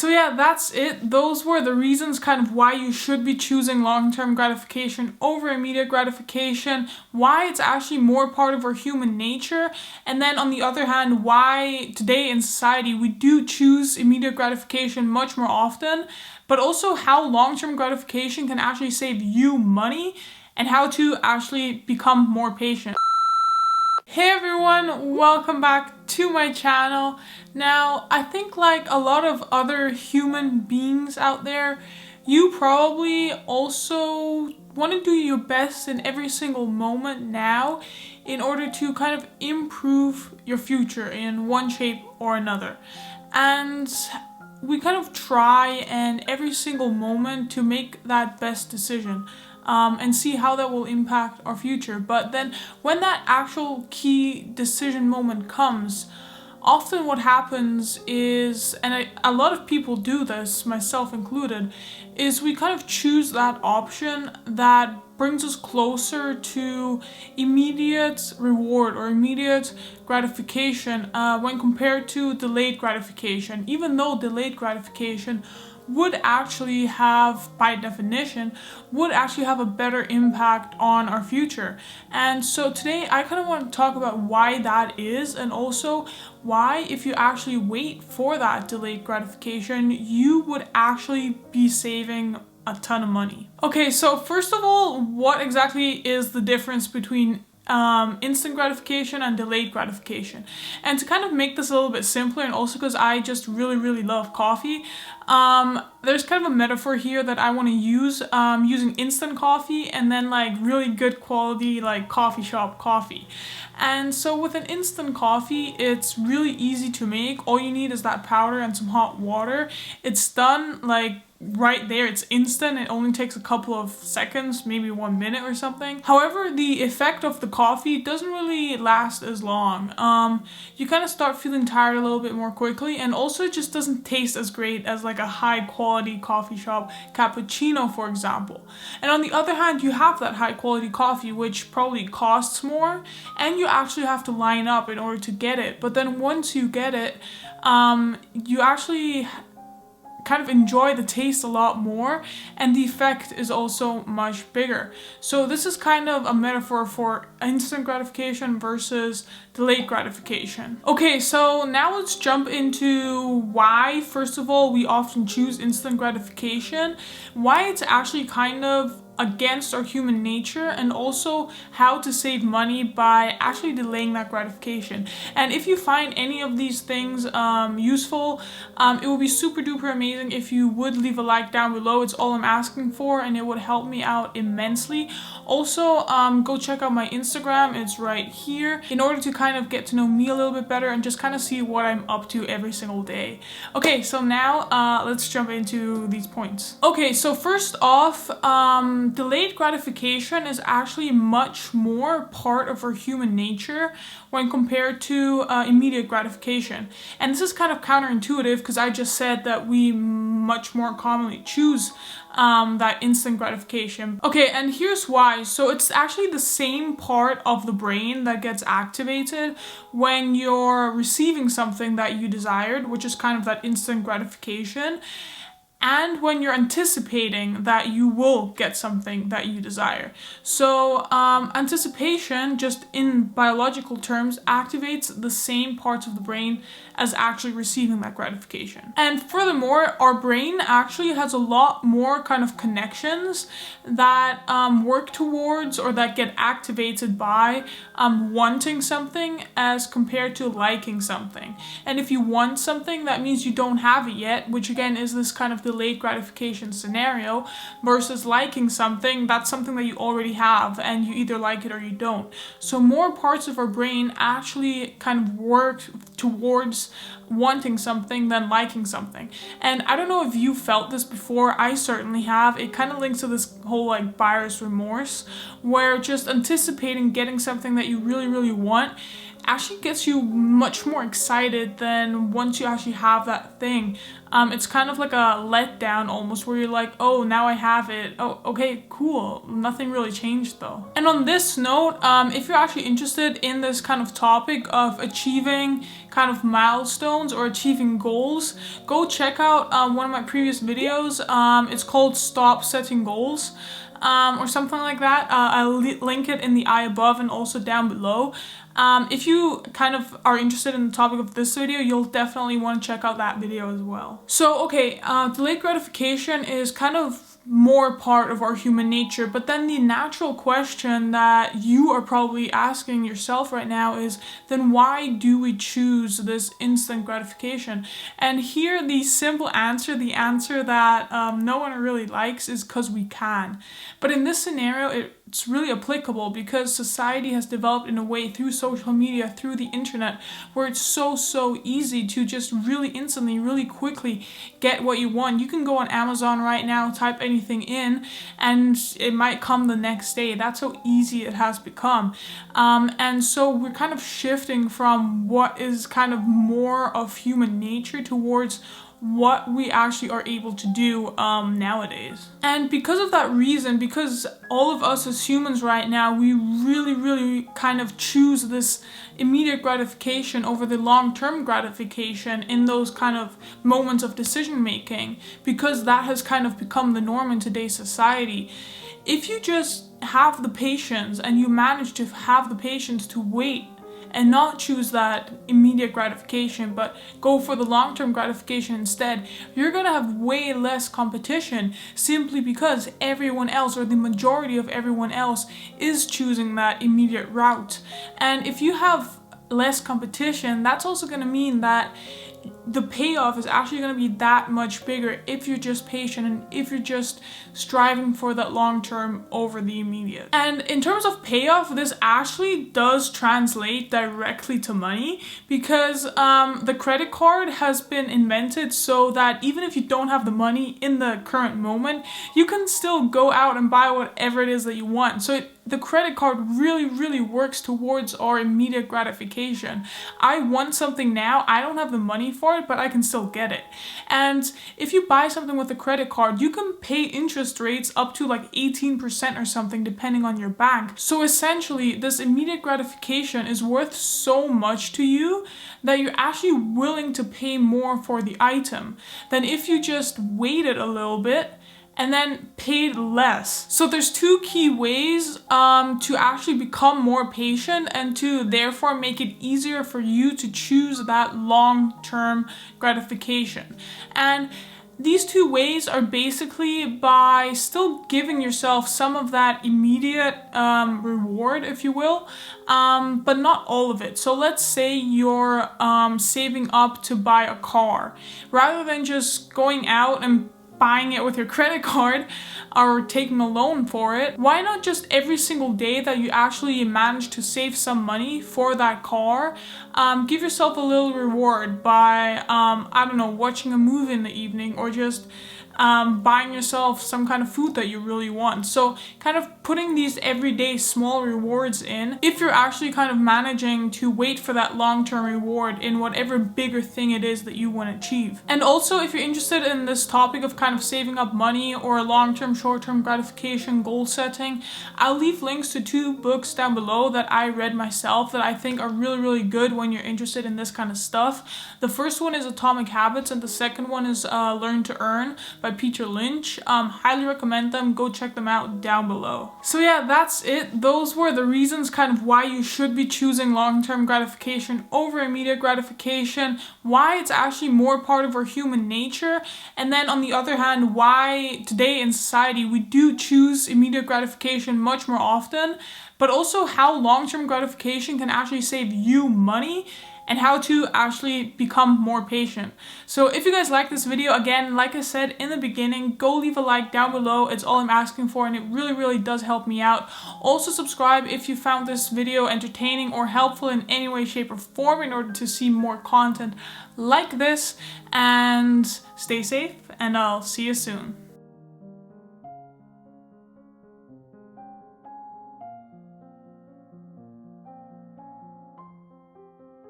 So yeah, that's it. Those were the reasons kind of why you should be choosing long-term gratification over immediate gratification, why it's actually more part of our human nature, and then on the other hand, why today in society we do choose immediate gratification much more often, but also how long-term gratification can actually save you money and how to actually become more patient. Hey everyone, welcome back to my channel. Now, I think like a lot of other human beings out there, you probably also want to do your best in every single moment now in order to kind of improve your future in one shape or another. And we kind of try and every single moment to make that best decision. And see how that will impact our future. But then when that actual key decision moment comes, often what happens is, and a lot of people do this, myself included, is we kind of choose that option that brings us closer to immediate reward or immediate gratification when compared to delayed gratification, even though delayed gratification would actually have, by definition, would actually have a better impact on our future. And so today I kind of want to talk about why that is, and also why if you actually wait for that delayed gratification, you would actually be saving a ton of money. Okay, so first of all, what exactly is the difference between instant gratification and delayed gratification? And to kind of make this a little bit simpler, and also because I just really love coffee, there's kind of a metaphor here that I want to use using instant coffee and then like really good quality like coffee shop coffee. And so with an instant coffee, it's really easy to make. All you need is that powder and some hot water. It's done like right there, it's instant. It only takes a couple of seconds, maybe 1 minute or something. However, the effect of the coffee doesn't really last as long. You kind of start feeling tired a little bit more quickly, and also it just doesn't taste as great as like a high quality coffee shop cappuccino, for example. And on the other hand, you have that high quality coffee, which probably costs more, and you actually have to line up in order to get it. But then once you get it, you actually kind of enjoy the taste a lot more, and the effect is also much bigger. So this is kind of a metaphor for instant gratification versus delayed gratification. Okay, so now let's jump into why, first of all, we often choose instant gratification, why it's actually kind of against our human nature, and also how to save money by actually delaying that gratification. And if you find any of these things useful, it would be super duper amazing if you would leave a like down below. It's all I'm asking for, and it would help me out immensely. Also, go check out my Instagram, it's right here, in order to kind of get to know me a little bit better and just kind of see what I'm up to every single day. Okay, so now let's jump into these points. Okay, so first off, delayed gratification is actually much more part of our human nature when compared to immediate gratification. And this is kind of counterintuitive because I just said that we much more commonly choose that instant gratification. Okay, and here's why. So it's actually the same part of the brain that gets activated when you're receiving something that you desired, which is kind of that instant gratification, and when you're anticipating that you will get something that you desire. So anticipation, just in biological terms, activates the same parts of the brain as actually receiving that gratification. And furthermore, our brain actually has a lot more kind of connections that work towards, or that get activated by wanting something as compared to liking something. And if you want something, that means you don't have it yet, which again is this kind of delayed gratification scenario, versus liking something, that's something that you already have and you either like it or you don't. So more parts of our brain actually kind of work towards wanting something than liking something. And I don't know if you felt this before, I certainly have. It kind of links to this whole like buyer's remorse, where just anticipating getting something that you really want actually gets you much more excited than once you actually have that thing. It's kind of like a letdown almost, where you're like, oh, now I have it. Oh, okay, cool. Nothing really changed though. And on this note, if you're actually interested in this kind of topic of achieving kind of milestones or achieving goals, go check out one of my previous videos. It's called Stop Setting Goals. Or something like that. I'll link it in the eye above and also down below. If you kind of are interested in the topic of this video, you'll definitely want to check out that video as well. So, okay, delayed gratification is kind of more part of our human nature, but then the natural question that you are probably asking yourself right now is, then why do we choose this instant gratification? And here the simple answer, the answer that no one really likes, is because we can. But in this scenario, it's really applicable because society has developed in a way through social media, through the internet, where it's so easy to just really instantly, really quickly get what you want. You can go on Amazon right now, type anything in, and it might come the next day. That's how easy it has become. And so we're kind of shifting from what is kind of more of human nature towards what we actually are able to do nowadays. And because of that reason, because all of us as humans right now, we really kind of choose this immediate gratification over the long-term gratification in those kind of moments of decision making, because that has kind of become the norm in today's society. If you just have the patience, and you manage to have the patience to wait and not choose that immediate gratification, but go for the long-term gratification instead, you're gonna have way less competition, simply because everyone else, or the majority of everyone else, is choosing that immediate route. And if you have less competition, that's also gonna mean that the payoff is actually going to be that much bigger if you're just patient and if you're just striving for that long term over the immediate. And in terms of payoff, this actually does translate directly to money, because the credit card has been invented so that even if you don't have the money in the current moment, you can still go out and buy whatever it is that you want. So the credit card really works towards our immediate gratification. I want something now, I don't have the money for it, but I can still get it. And if you buy something with a credit card, you can pay interest rates up to like 18% or something, depending on your bank. So essentially, this immediate gratification is worth so much to you that you're actually willing to pay more for the item than if you just waited a little bit and then paid less. So there's two key ways to actually become more patient and to therefore make it easier for you to choose that long-term gratification. And these two ways are basically by still giving yourself some of that immediate reward, if you will, but not all of it. So let's say you're saving up to buy a car. Rather than just going out and buying it with your credit card or taking a loan for it, why not just every single day that you actually manage to save some money for that car, give yourself a little reward by, I don't know, watching a movie in the evening, or just buying yourself some kind of food that you really want. So kind of putting these everyday small rewards in, if you're actually kind of managing to wait for that long-term reward in whatever bigger thing it is that you want to achieve. And also, if you're interested in this topic of kind of saving up money or long-term, short-term gratification, goal setting, I'll leave links to two books down below that I read myself that I think are really good when you're interested in this kind of stuff. The first one is Atomic Habits, and the second one is Learn to Earn by Peter Lynch. Highly recommend them. Go check them out down below. So yeah, that's it. Those were the reasons kind of why you should be choosing long-term gratification over immediate gratification, why it's actually more part of our human nature, and then on the other hand, why today in society we do choose immediate gratification much more often, but also how long-term gratification can actually save you money, and how to actually become more patient. So if you guys like this video, again, like I said in the beginning, go leave a like down below. It's all I'm asking for, and it really does help me out. Also subscribe if you found this video entertaining or helpful in any way, shape, or form, in order to see more content like this. And stay safe, and I'll see you soon.